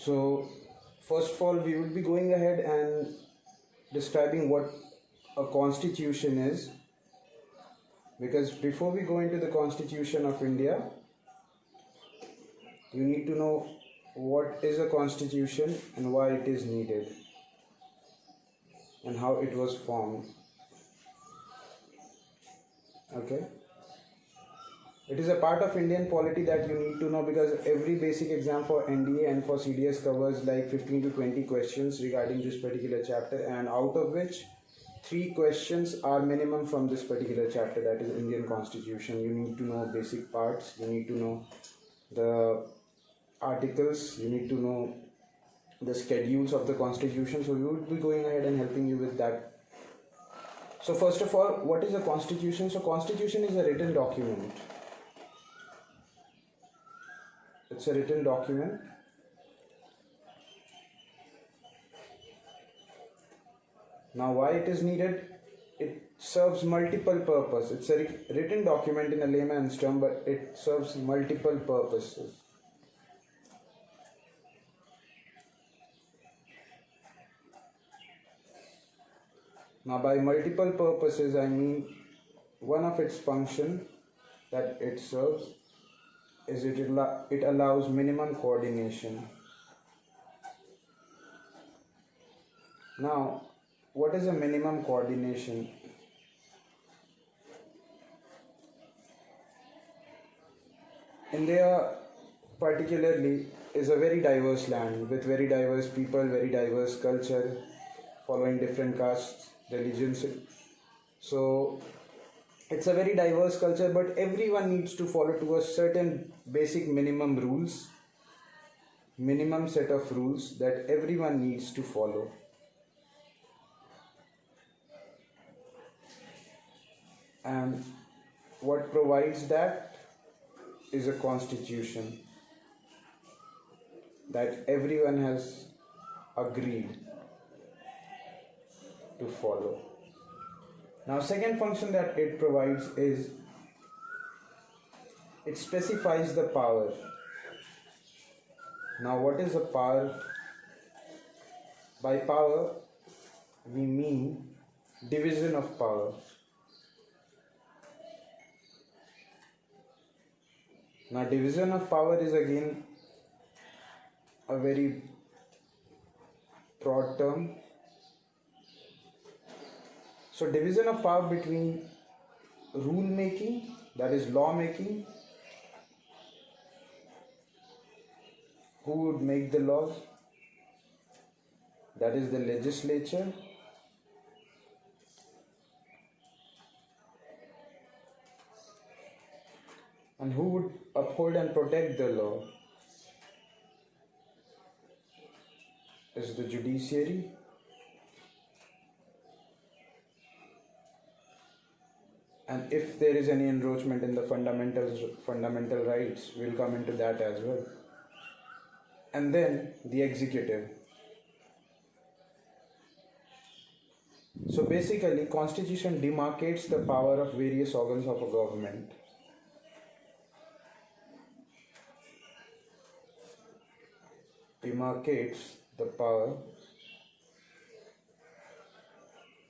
So first of all, we would be going ahead and describing what a constitution is, because before we go into the Constitution of India, you need to know what is a constitution and why it is needed and how it was formed. Okay, it is a part of Indian polity that you need to know, because every basic exam for NDA and for CDS covers like 15 to 20 questions regarding this particular chapter, and out of which 3 questions are minimum from this particular chapter, that is Indian Constitution. You need to know basic parts, you need to know the articles, you need to know the schedules of the Constitution. So we would be going ahead and helping you with that. So first of all, what is a constitution? So constitution is a written document. It's a written document. Now why it is needed? It serves multiple purposes. It's a written document in a layman's term, but it serves multiple purposes. Now by multiple purposes, I mean one of its function that it serves is it allows minimum coordination. Now, what is a minimum coordination? India particularly is a very diverse land with very diverse people, very diverse culture, following different castes, religions. So it's a very diverse culture, but everyone needs to follow to a certain basic minimum rules, minimum set of rules that everyone needs to follow. And what provides that is a constitution that everyone has agreed to follow. Now, second function that it provides is it specifies the power. Now, what is a power? By power, we mean division of power. Now, division of power is again a very broad term. So division of power between rule making, that is law making, who would make the laws, that is the legislature, and who would uphold and protect the law is the judiciary. And if there is any encroachment in the fundamental rights, we'll come into that as well. And then the executive. So basically, Constitution demarcates the power of various organs of a government. Demarcates the power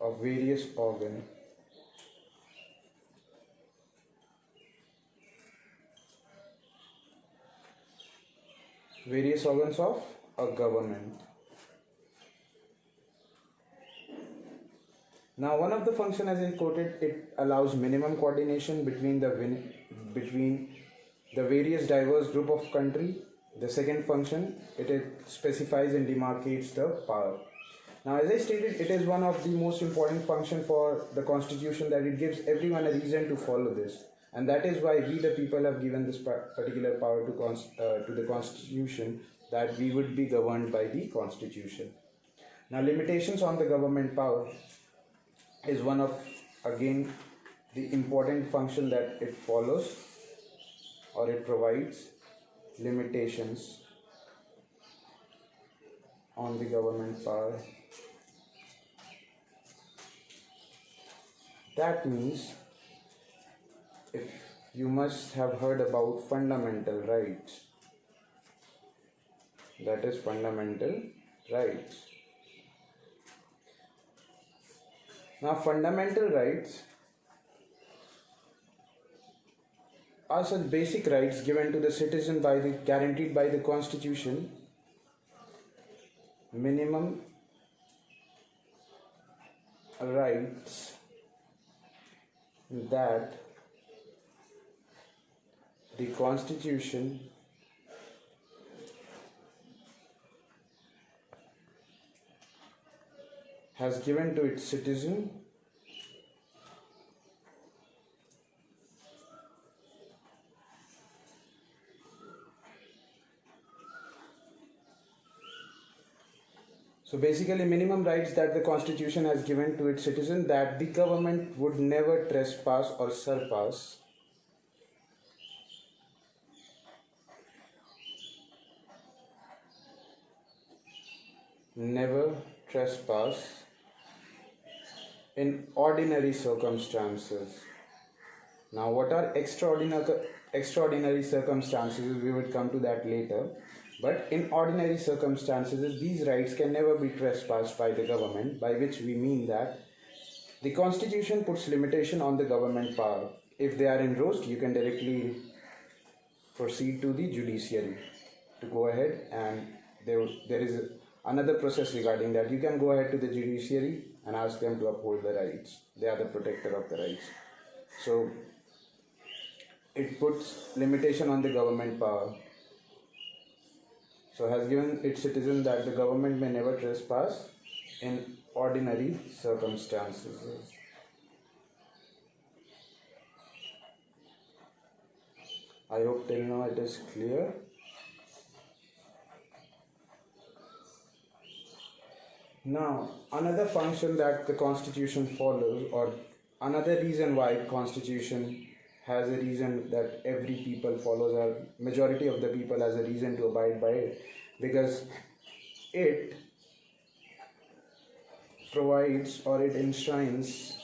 of various organs. Various organs of a government. Now, one of the functions, as I quoted, it allows minimum coordination between the various diverse group of country. The second function, it specifies and demarcates the power. Now, as I stated, it is one of the most important function for the Constitution, that it gives everyone a reason to follow this. And that is why we the people have given this particular power to the Constitution, that we would be governed by the Constitution. Now, limitations on the government power is one of, again, the important function that it follows, or it provides limitations on the government power. That means, if you must have heard about fundamental rights, that is fundamental rights. Now, fundamental rights are such basic rights given to the citizen guaranteed by the Constitution. Minimum rights that the Constitution has given to its citizen So basically, minimum rights that the Constitution has given to its citizen that the government would never trespass or surpass. Never trespass in ordinary circumstances. Now, what are extraordinary circumstances? We would come to that later. But in ordinary circumstances, these rights can never be trespassed by the government, by which we mean that the Constitution puts limitation on the government power. If they are engrossed, you can directly proceed to the judiciary to go ahead, and there is another process regarding that. You can go ahead to the judiciary and ask them to uphold the rights. They are the protector of the rights. So it puts limitation on the government power. So has given its citizen that the government may never trespass in ordinary circumstances. I hope till now it is clear. Now, another function that the Constitution follows, or another reason why Constitution has a reason that every people follows, or majority of the people has a reason to abide by it, because it provides or it enshrines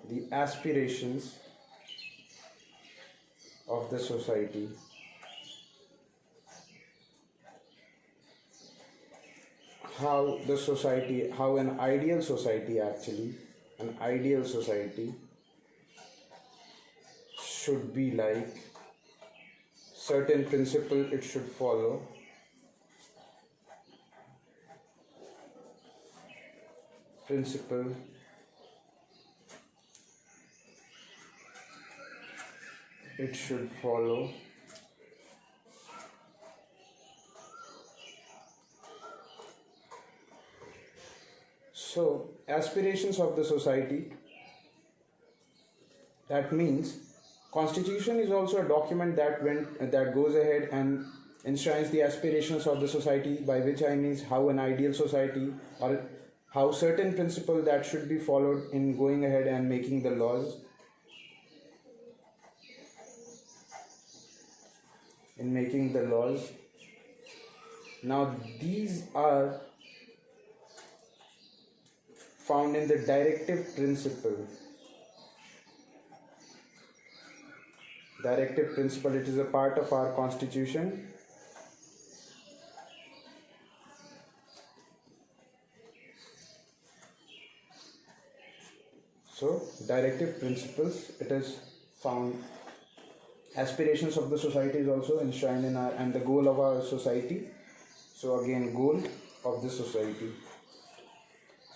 the aspirations of the society. How an ideal society should be like, certain principle it should follow, So, aspirations of the society, that means Constitution is also a document that goes ahead and enshrines the aspirations of the society, by which I mean how an ideal society, or how certain principle that should be followed in going ahead and making the laws. Now these are found in the directive principle. Directive principle, it is a part of our Constitution. So, directive principles, it is found. Aspirations of the society is also enshrined in and the goal of our society. So again, goal of the society.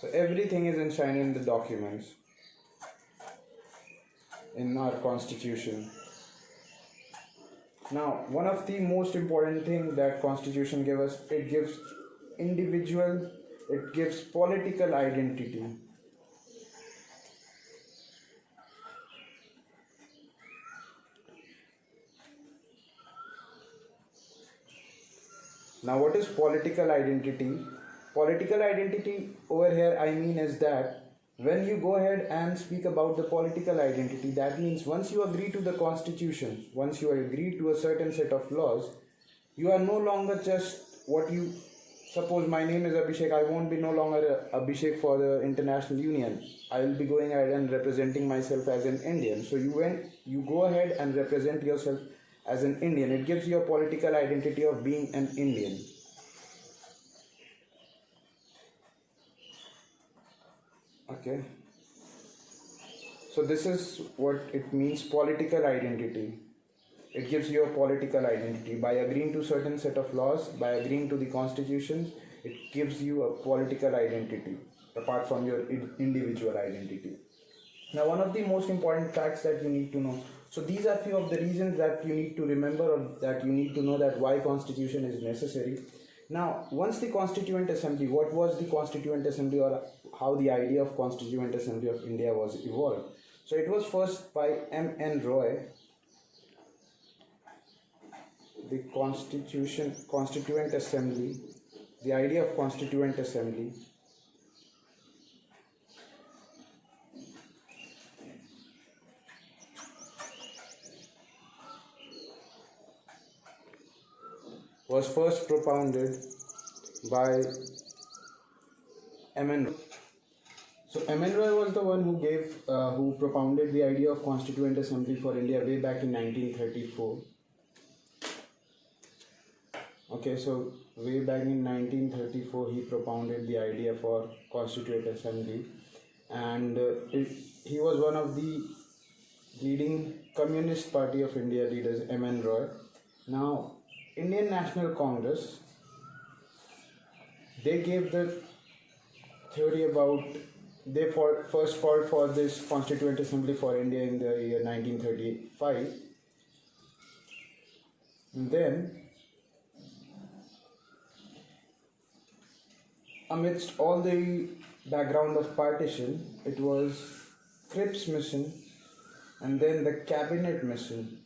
So everything is enshrined in the documents in our Constitution. Now, one of the most important things that Constitution gives us, it gives political identity. Now, what is political identity? Political identity over here, I mean, is that when you go ahead and speak about the political identity, that means once you agree to the Constitution, once you agree to a certain set of laws, you are no longer just what you suppose. My name is Abhishek. I won't be no longer Abhishek for the International Union. I will be going ahead and representing myself as an Indian. So when you go ahead and represent yourself as an Indian, it gives you a political identity of being an Indian. Okay. So this is what it means, political identity. It gives you a political identity. By agreeing to certain set of laws, by agreeing to the constitutions, it gives you a political identity apart from your individual identity. Now, one of the most important facts that you need to know. So these are few of the reasons that you need to remember, or that you need to know, that why constitution is necessary. Now, once the Constituent Assembly, what was the Constituent Assembly, or how the idea of Constituent Assembly of India was evolved? So it was first by M.N. Roy. The Constituent Assembly, the idea of Constituent Assembly was first propounded by M.N. Roy. So M.N. Roy was the one who propounded the idea of Constituent Assembly for India way back in 1934. Okay, so way back in 1934 he propounded the idea for Constituent Assembly, and he was one of the leading Communist Party of India leaders, M.N. Roy. Now, Indian National Congress, they gave the theory about, they first called for this Constituent Assembly for India in the year 1935. And then, amidst all the background of partition, it was Cripps mission and then the cabinet mission.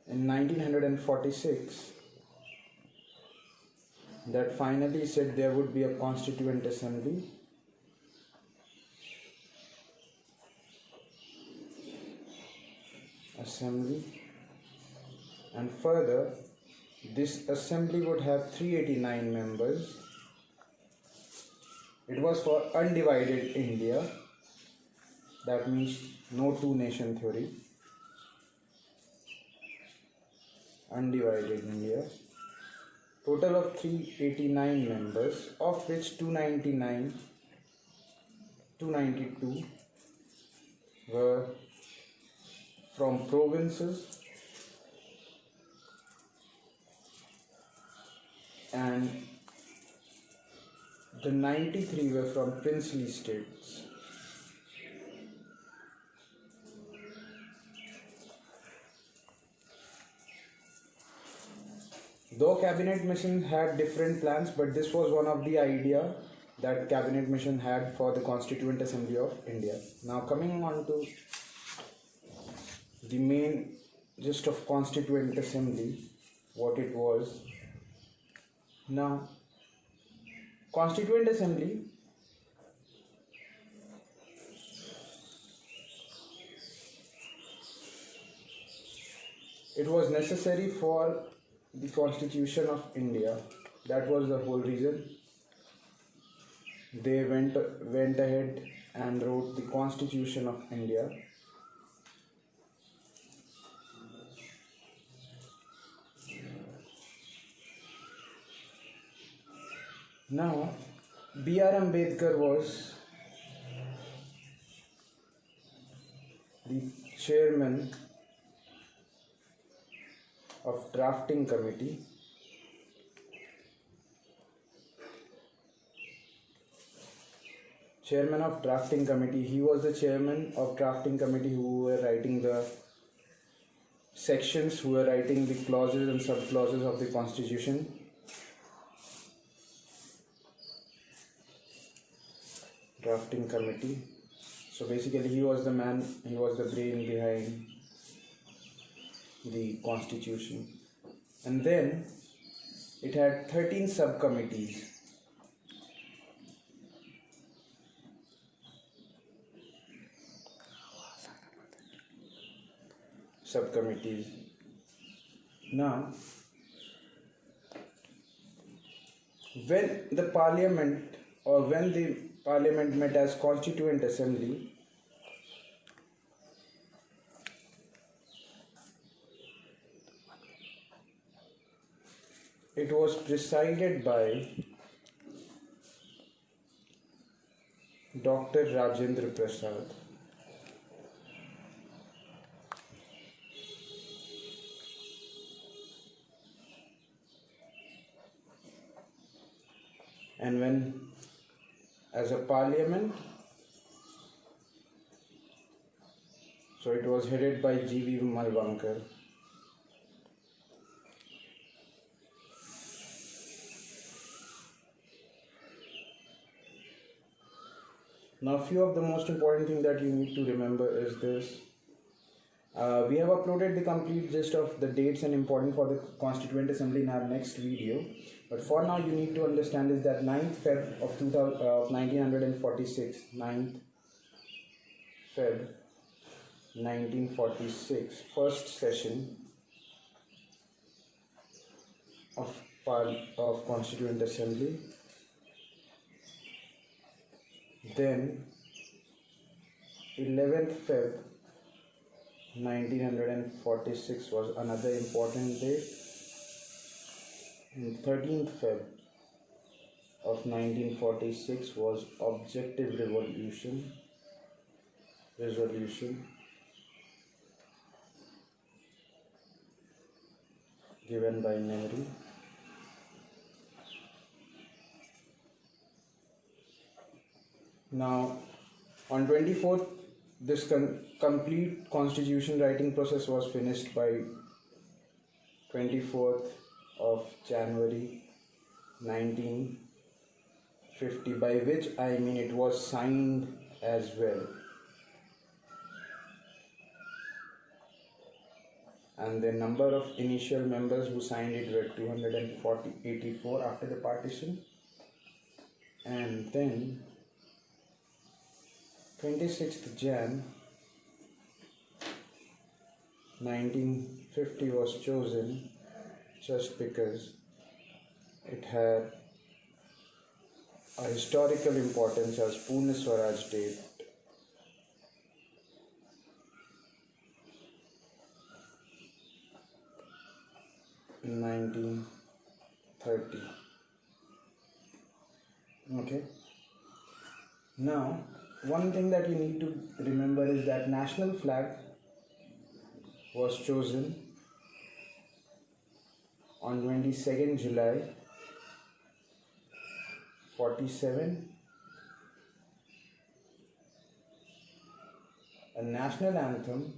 In 1946, that finally said there would be a Constituent Assembly. And further, this assembly would have 389 members. It was for undivided India. That means no two-nation theory. Undivided India. Total of 389 members, of which 292 were from provinces and the 93 were from princely states. Though cabinet mission had different plans, but this was one of the idea that cabinet mission had for the Constituent Assembly of India. Now coming on to the main gist of Constituent Assembly, what it was. Now, Constituent Assembly it was necessary for the Constitution of India. That was the whole reason. They went ahead and wrote the Constitution of India. Now, B.R. Ambedkar was the chairman of drafting committee. Chairman of drafting committee. He was the chairman of drafting committee who were writing the sections, who were writing the clauses and sub-clauses of the Constitution. Drafting committee. So basically he was the man, he was the brain behind the Constitution. And then it had 13 subcommittees. Now, when the parliament met as Constituent Assembly, it was presided by Dr. Rajendra Prasad. And when as a parliament, so it was headed by G.V. Malvankar. Now, few of the most important thing that you need to remember is this. We have uploaded the complete list of the dates and important for the Constituent Assembly in our next video. But for now, you need to understand is that 9th Feb of 1946, 9th Feb 1946, first session of Constituent Assembly. Then 11th Feb 1946 was another important date, and 13th Feb of 1946 was Objective Resolution given by Nehru. Now, on 24th, this complete constitution writing process was finished by 24th of January 1950, by which I mean it was signed as well. And the number of initial members who signed it were 284 after the partition. And then 26th Jan 1950 was chosen just because it had a historical importance as Pune Swaraj Day. In 1930. Okay. Now, one thing that you need to remember is that national flag was chosen on 22nd July 47. A national anthem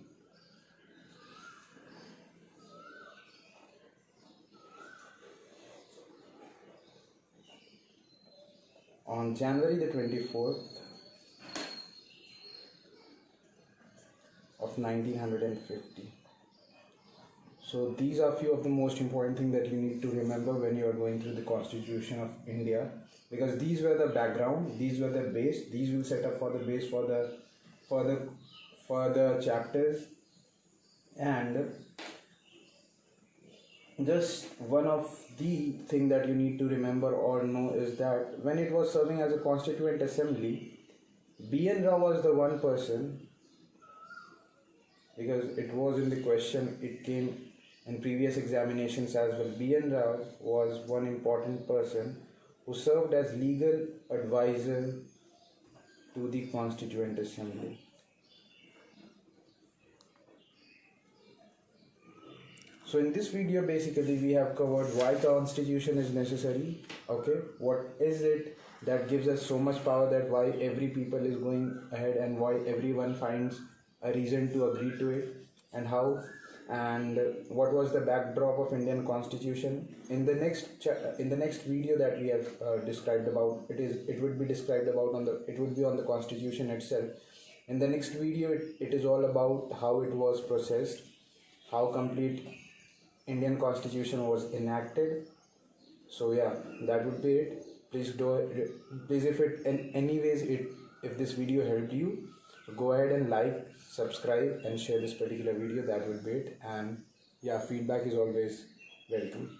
on January the 24th of 1950. So these are few of the most important things that you need to remember when you are going through the Constitution of India, because these were the background, these were the base, these will set up for the base for the chapters. And just one of the thing that you need to remember or know is that when it was serving as a Constituent Assembly, B.N. Rao was the one person, because it was in the question, it came in previous examinations as well. B.N. Rao was one important person who served as legal advisor to the Constituent Assembly. So in this video basically we have covered why Constitution is necessary, okay, what is it that gives us so much power, that why every people is going ahead and why everyone finds a reason to agree to it, and how, and what was the backdrop of Indian Constitution. In the next video that we have described about, it would be described about on the Constitution itself. In the next video it is all about how it was processed, how complete Indian Constitution was enacted. So yeah, that would be it. Please if it in any ways if this video helped you, go ahead and like, subscribe and share this particular video. That would be it. And yeah, feedback is always welcome.